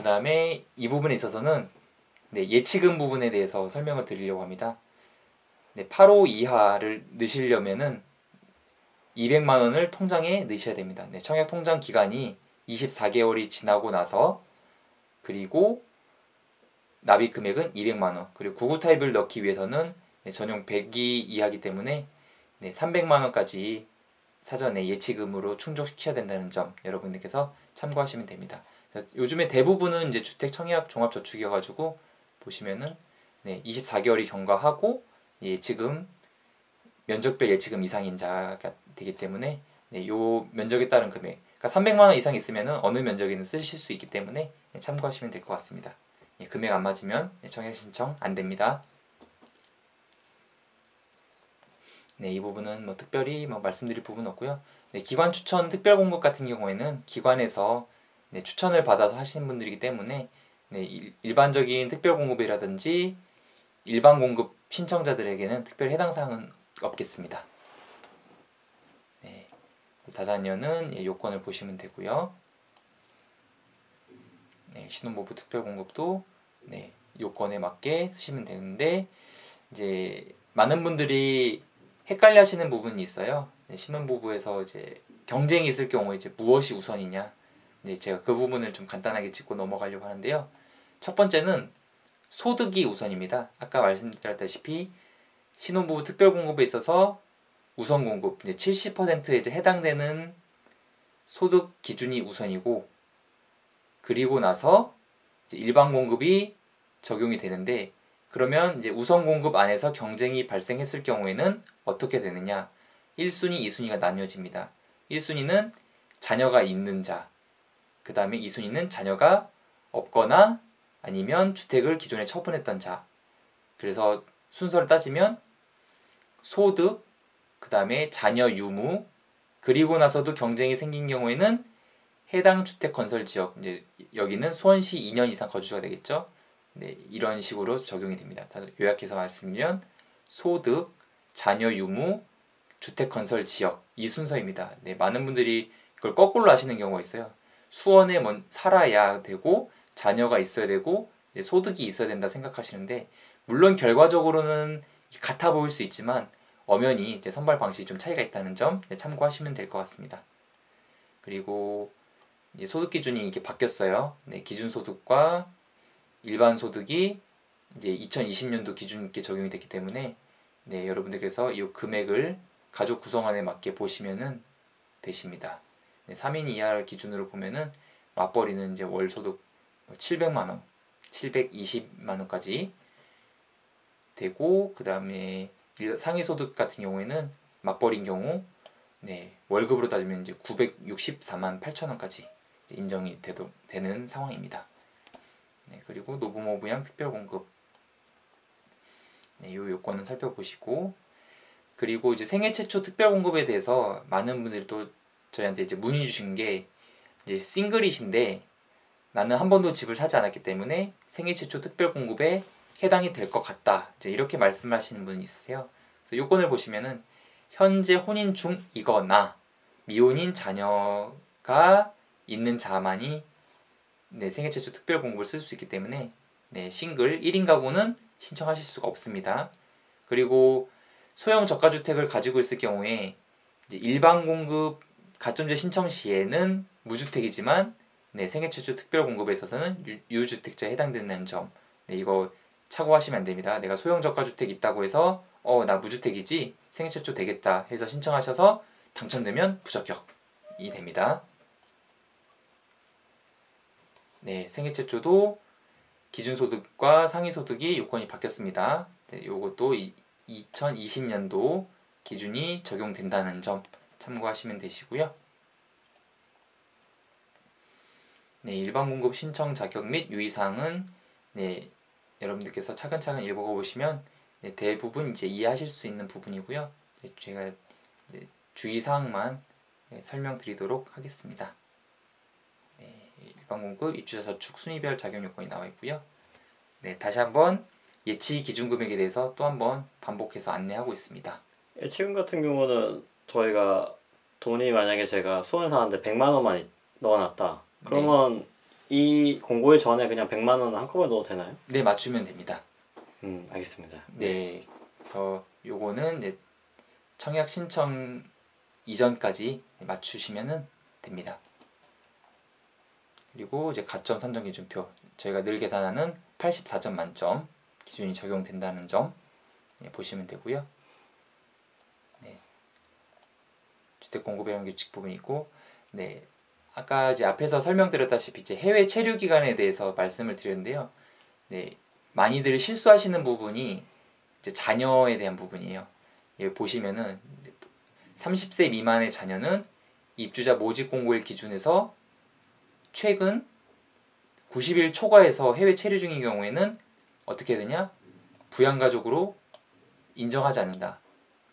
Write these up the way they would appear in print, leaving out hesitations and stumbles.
다음에 이 부분에 있어서는 예치금 부분에 대해서 설명을 드리려고 합니다. 8호 이하를 넣으시려면은 200만 원을 통장에 넣으셔야 됩니다. 청약 통장 기간이 24개월이 지나고 나서, 그리고 납입 금액은 200만 원, 그리고 구구 타입을 넣기 위해서는 전용 100이 이하기 때문에 300만 원까지 사전에 예치금으로 충족시켜야 된다는 점 여러분들께서 참고하시면 됩니다. 요즘에 대부분은 이제 주택 청약 종합저축이어가지고 보시면은 24개월이 경과하고 예치금 면적별 예치금 이상인자가 되기 때문에 요 면적에 따른 금액, 그러니까 300만 원 이상 있으면은 어느 면적에는 쓰실 수 있기 때문에 참고하시면 될 것 같습니다. 금액 안 맞으면 청약 신청 안 됩니다. 이 부분은 뭐 특별히 말씀드릴 부분은 없고요. 기관 추천 특별 공급 같은 경우에는 기관에서 추천을 받아서 하시는 분들이기 때문에 일반적인 특별 공급이라든지 일반 공급 신청자들에게는 특별 해당 사항은 없겠습니다. 다자녀는 요건을 보시면 되고요. 신혼부부 특별 공급도 요건에 맞게 쓰시면 되는데, 이제 많은 분들이 헷갈려 하시는 부분이 있어요. 신혼부부에서 이제 경쟁이 있을 경우에 이제 무엇이 우선이냐. 제가 그 부분을 좀 간단하게 짚고 넘어가려고 하는데요. 첫 번째는 소득이 우선입니다. 아까 말씀드렸다시피 신혼부부 특별공급에 있어서 우선 공급, 70%에 이제 해당되는 소득 기준이 우선이고, 그리고 나서 이제 일반 공급이 적용이 되는데, 그러면 이제 우선 공급 안에서 경쟁이 발생했을 경우에는 어떻게 되느냐? 1순위, 2순위가 나뉘어집니다. 1순위는 자녀가 있는 자, 그 다음에 2순위는 자녀가 없거나 아니면 주택을 기존에 처분했던 자. 그래서 순서를 따지면 소득, 그 다음에 자녀 유무, 그리고 나서도 경쟁이 생긴 경우에는 해당 주택 건설 지역, 이제 여기는 수원시 2년 이상 거주자가 되겠죠. 이런 식으로 적용이 됩니다. 요약해서 말씀드리면 소득, 자녀 유무, 주택 건설 지역, 이 순서입니다. 많은 분들이 그걸 거꾸로 하시는 경우가 있어요. 수원에 살아야 되고 자녀가 있어야 되고 소득이 있어야 된다 생각하시는데, 물론 결과적으로는 같아 보일 수 있지만 엄연히 이제 선발 방식이 좀 차이가 있다는 점 참고하시면 될 것 같습니다. 그리고 소득 기준이 이렇게 바뀌었어요. 기준소득과 일반 소득이 이제 2020년도 기준 있게 적용이 됐기 때문에 여러분들께서 이 금액을 가족 구성원에 맞게 보시면은 되십니다. 3인 이하 기준으로 보면은 맞벌이는 이제 월 소득 700만 원, 720만 원까지 되고, 그 다음에 상위 소득 같은 경우에는 맞벌이인 경우 월급으로 따지면 이제 964만 8천 원까지 인정이 되는 상황입니다. 그리고 노부모 부양 특별 공급, 이 요건은 살펴보시고, 그리고 이제 생애 최초 특별 공급에 대해서 많은 분들이 또 저희한테 이제 문의 주신 게, 이제 싱글이신데 나는 한 번도 집을 사지 않았기 때문에 생애 최초 특별 공급에 해당이 될 것 같다, 이제 이렇게 말씀하시는 분이 있으세요. 그래서 요건을 보시면은 현재 혼인 중이거나 미혼인 자녀가 있는 자만이 생애 최초 특별 공급을 쓸 수 있기 때문에 싱글 1인 가구는 신청하실 수가 없습니다. 그리고 소형 저가주택을 가지고 있을 경우에 이제 일반 공급 가점제 신청 시에는 무주택이지만 생애 최초 특별 공급에 있어서는 유주택자에 해당되는 점, 이거 참고하시면 안 됩니다. 내가 소형 저가주택 있다고 해서 나 무주택이지 생애 최초 되겠다 해서 신청하셔서 당첨되면 부적격이 됩니다. 생애 최초도 기준소득과 상위소득이 요건이 바뀌었습니다. 요것도 2020년도 기준이 적용된다는 점 참고하시면 되시고요. 일반 공급 신청 자격 및 유의사항은 여러분들께서 차근차근 읽어보시면 대부분 이제 이해하실 수 있는 부분이고요. 제가 주의사항만 설명드리도록 하겠습니다. 일반 공급 입주자 저축 순위별 자격 요건이 나와 있고요. 다시 한번 예치 기준 금액에 대해서 또 한번 반복해서 안내하고 있습니다. 예치금 같은 경우는 저희가 돈이 만약에 제가 수원 사는데 100만 원만 넣어놨다. 그러면 이 공고일 전에 그냥 100만 원 한꺼번에 넣어도 되나요? 네, 맞추면 됩니다. 알겠습니다. 네, 그래서 요거는 이제 청약 신청 이전까지 맞추시면 됩니다. 그리고 이제 가점 산정 기준표, 저희가 늘 계산하는 84점 만점 기준이 적용된다는 점 보시면 되고요. 네, 주택공급이라는 규칙 부분이 있고, 네, 아까 이제 앞에서 설명드렸다시피 이제 해외 체류 기간에 대해서 말씀을 드렸는데요. 네, 많이들 실수하시는 부분이 이제 자녀에 대한 부분이에요. 여기 보시면은 30세 미만의 자녀는 입주자 모집 공고일 기준에서 최근 90일 초과해서 해외 체류 중인 경우에는 어떻게 되냐? 부양가족으로 인정하지 않는다.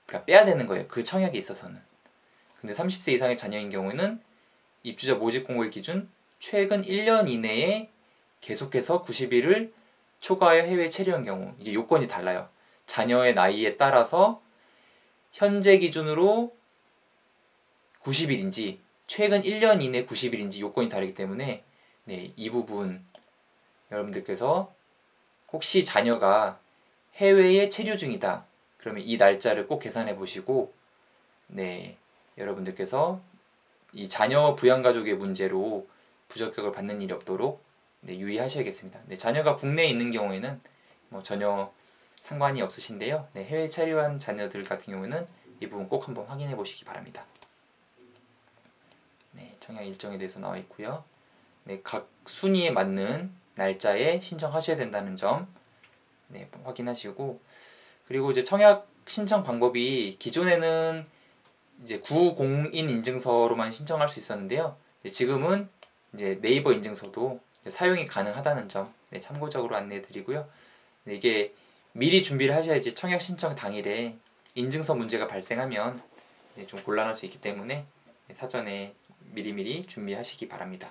그러니까 빼야 되는 거예요. 그 청약에 있어서는. 근데 30세 이상의 자녀인 경우에는 입주자 모집 공고일 기준 최근 1년 이내에 계속해서 90일을 초과하여 해외 체류한 경우, 이제 요건이 달라요. 자녀의 나이에 따라서 현재 기준으로 90일인지 최근 1년 이내 90일인지 요건이 다르기 때문에, 네, 이 부분 여러분들께서 혹시 자녀가 해외에 체류 중이다 그러면 이 날짜를 꼭 계산해 보시고, 네, 여러분들께서 이 자녀 부양가족의 문제로 부적격을 받는 일이 없도록 네, 유의하셔야겠습니다. 네, 자녀가 국내에 있는 경우에는 뭐 전혀 상관이 없으신데요. 네, 해외 체류한 자녀들 같은 경우에는 이 부분 꼭 한번 확인해 보시기 바랍니다. 네, 청약 일정에 대해서 나와 있고요. 네, 각 순위에 맞는 날짜에 신청하셔야 된다는 점 네, 확인하시고, 그리고 이제 청약 신청 방법이 기존에는 이제 구공인 인증서로만 신청할 수 있었는데요. 지금은 이제 네이버 인증서도 사용이 가능하다는 점 네, 참고적으로 안내해 드리고요. 네, 이게 미리 준비를 하셔야지 청약 신청 당일에 인증서 문제가 발생하면 네, 좀 곤란할 수 있기 때문에 네, 사전에 미리미리 준비하시기 바랍니다.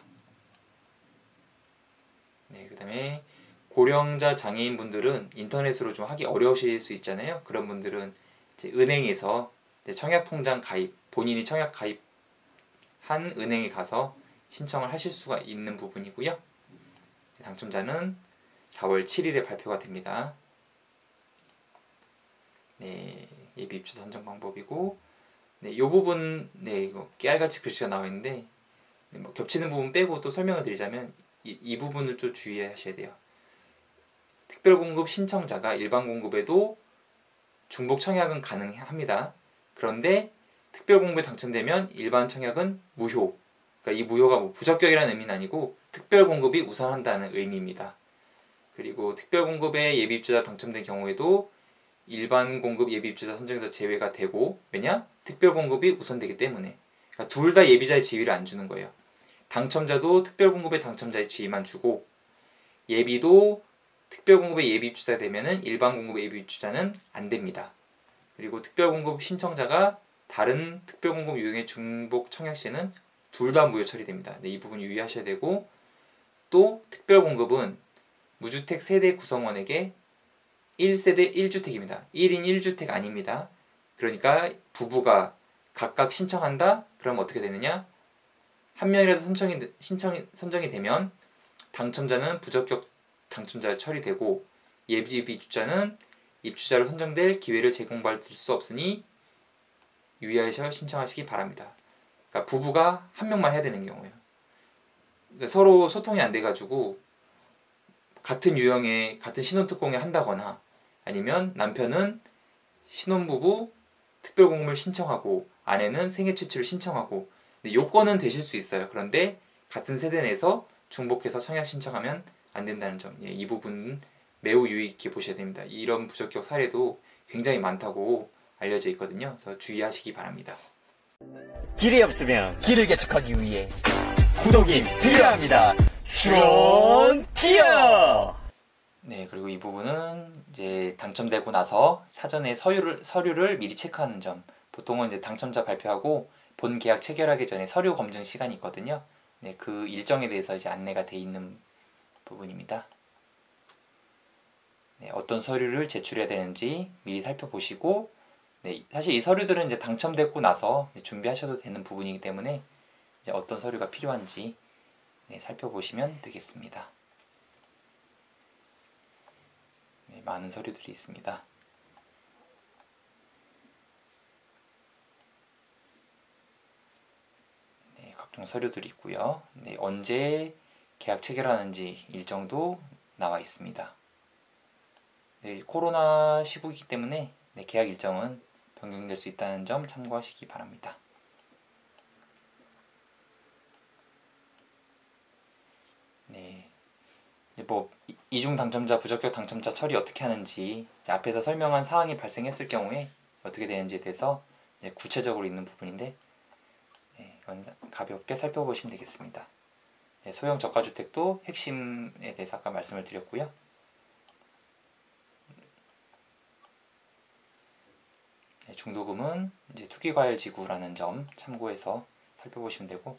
네, 그 다음에 고령자 장애인분들은 인터넷으로 좀 하기 어려우실 수 있잖아요. 그런 분들은 이제 은행에서 청약통장 가입, 본인이 청약 가입한 은행에 가서 신청을 하실 수가 있는 부분이고요. 당첨자는 4월 7일에 발표가 됩니다. 네, 예비 입주 선정 방법이고, 네, 이 부분, 네, 이거 깨알같이 글씨가 나와 있는데, 네, 뭐 겹치는 부분 빼고 또 설명을 드리자면, 이 부분을 좀 주의하셔야 돼요. 특별공급 신청자가 일반 공급에도 중복 청약은 가능합니다. 그런데 특별공급에 당첨되면 일반 청약은 무효. 그러니까 이 무효가 뭐 부적격이라는 의미는 아니고 특별공급이 우선한다는 의미입니다. 그리고 특별공급에 예비입주자 당첨된 경우에도 일반 공급 예비입주자 선정에서 제외가 되고, 왜냐? 특별공급이 우선되기 때문에. 그러니까 둘 다 예비자의 지위를 안 주는 거예요. 당첨자도 특별공급의 당첨자의 지위만 주고, 예비도 특별공급의 예비입주자가 되면은 일반 공급의 예비입주자는 안 됩니다. 그리고 특별공급 신청자가 다른 특별공급 유형의 중복 청약 시에는 둘 다 무효 처리됩니다. 네, 이 부분 유의하셔야 되고, 또 특별공급은 무주택 세대 구성원에게 1세대 1주택입니다. 1인 1주택 아닙니다. 그러니까 부부가 각각 신청한다? 그럼 어떻게 되느냐? 한 명이라도 선정이 되면 당첨자는 부적격 당첨자 처리되고, 예비 입주자는 입주자로 선정될 기회를 제공받을 수 없으니 유의하셔 신청하시기 바랍니다. 그러니까 부부가 한 명만 해야 되는 경우예요. 그러니까 서로 소통이 안 돼가지고 같은 유형의 같은 신혼특공에 한다거나, 아니면 남편은 신혼부부 특별공급을 신청하고 아내는 생애최초를 신청하고, 요건은 되실 수 있어요. 그런데 같은 세대 내에서 중복해서 청약 신청하면 안 된다는 점, 예, 이 부분은 매우 유의 깊게 보셔야 됩니다. 이런 부적격 사례도 굉장히 많다고 알려져 있거든요. 그래서 주의하시기 바랍니다. 길이 없으면 길을 개척하기 위해 구독이 필요합니다. 슈런티어! 네, 그리고 이 부분은 이제 당첨되고 나서 사전에 서류를 미리 체크하는 점. 보통은 이제 당첨자 발표하고 본 계약 체결하기 전에 서류 검증 시간이 있거든요. 네, 그 일정에 대해서 이제 안내가 돼 있는 부분입니다. 네, 어떤 서류를 제출해야 되는지 미리 살펴보시고, 네, 사실 이 서류들은 이제 당첨되고 나서 준비하셔도 되는 부분이기 때문에 이제 어떤 서류가 필요한지 네, 살펴보시면 되겠습니다. 네, 많은 서류들이 있습니다. 네, 각종 서류들이 있고요. 네, 언제 계약 체결하는지 일정도 나와 있습니다. 네, 코로나 시국이기 때문에 네, 계약 일정은 변경될 수 있다는 점 참고하시기 바랍니다. 네, 뭐 이중 당첨자, 부적격 당첨자 처리 어떻게 하는지 앞에서 설명한 사항이 발생했을 경우에 어떻게 되는지에 대해서 구체적으로 있는 부분인데 네, 이건 가볍게 살펴보시면 되겠습니다. 네, 소형 저가주택도 핵심에 대해서 아까 말씀을 드렸고요. 네, 중도금은 이제 투기과열지구라는 점 참고해서 살펴보시면 되고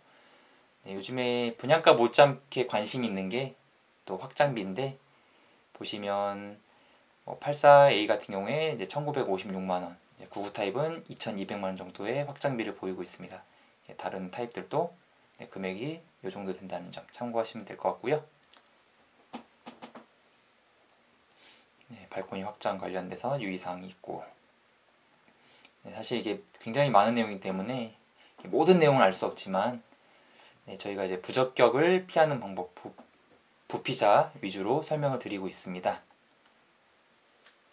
네, 요즘에 분양가 못지않게 관심 있는 게 또 확장비인데 보시면 84A 같은 경우에 이제 1956만원, 99 타입은 2200만원 정도의 확장비를 보이고 있습니다. 다른 타입들도 금액이 이 정도 된다는 점 참고하시면 될 것 같고요. 네, 발코니 확장 관련돼서 유의사항이 있고 네, 사실 이게 굉장히 많은 내용이기 때문에 모든 내용을 알 수 없지만 네, 저희가 이제 부적격을 피하는 방법, 부피자 위주로 설명을 드리고 있습니다.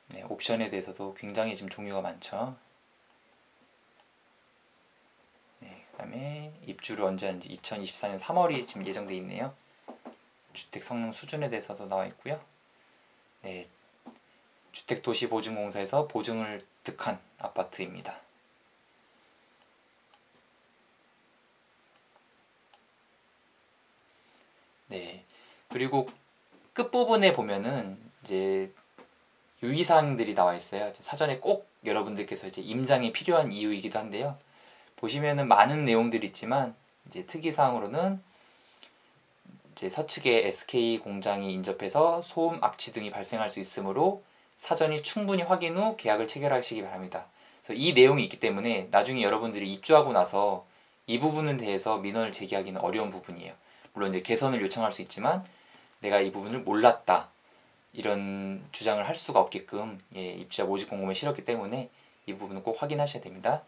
네, 옵션에 대해서도 굉장히 지금 종류가 많죠. 네, 그 다음에 입주를 언제 하는지 2024년 3월이 지금 예정되어 있네요. 주택 성능 수준에 대해서도 나와 있고요. 네, 주택도시보증공사에서 보증을 득한 아파트입니다. 네, 그리고 끝부분에 보면은 이제 유의사항들이 나와 있어요. 사전에 꼭 여러분들께서 이제 임장이 필요한 이유이기도 한데요. 보시면은 많은 내용들이 있지만 이제 특이사항으로는 이제 서측에 SK 공장이 인접해서 소음, 악취 등이 발생할 수 있으므로 사전이 충분히 확인 후 계약을 체결하시기 바랍니다. 그래서 이 내용이 있기 때문에 나중에 여러분들이 입주하고 나서 이 부분에 대해서 민원을 제기하기는 어려운 부분이에요. 물론 이제 개선을 요청할 수 있지만 내가 이 부분을 몰랐다 이런 주장을 할 수가 없게끔 입주자 모집 공고문에 실었기 때문에 이 부분은 꼭 확인하셔야 됩니다.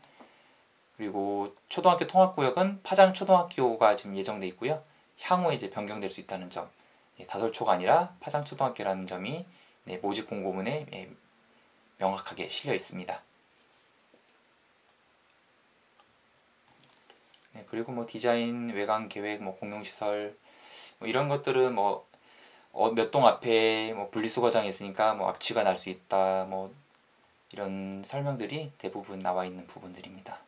그리고 초등학교 통합구역은 파장초등학교가 지금 예정돼 있고요. 향후에 이제 변경될 수 있다는 점, 다솔초가 아니라 파장초등학교라는 점이 모집 공고문에 명확하게 실려 있습니다. 그리고 뭐 디자인, 외관 계획, 뭐 공용시설 뭐 이런 것들은 뭐 몇 동 앞에 뭐 분리수거장이 있으니까 뭐 악취가 날 수 있다 뭐 이런 설명들이 대부분 나와 있는 부분들입니다.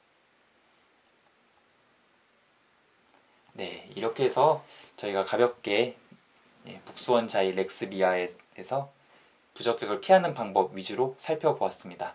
네, 이렇게 해서 저희가 가볍게 북수원자이 렉스비아에서 부적격을 피하는 방법 위주로 살펴보았습니다.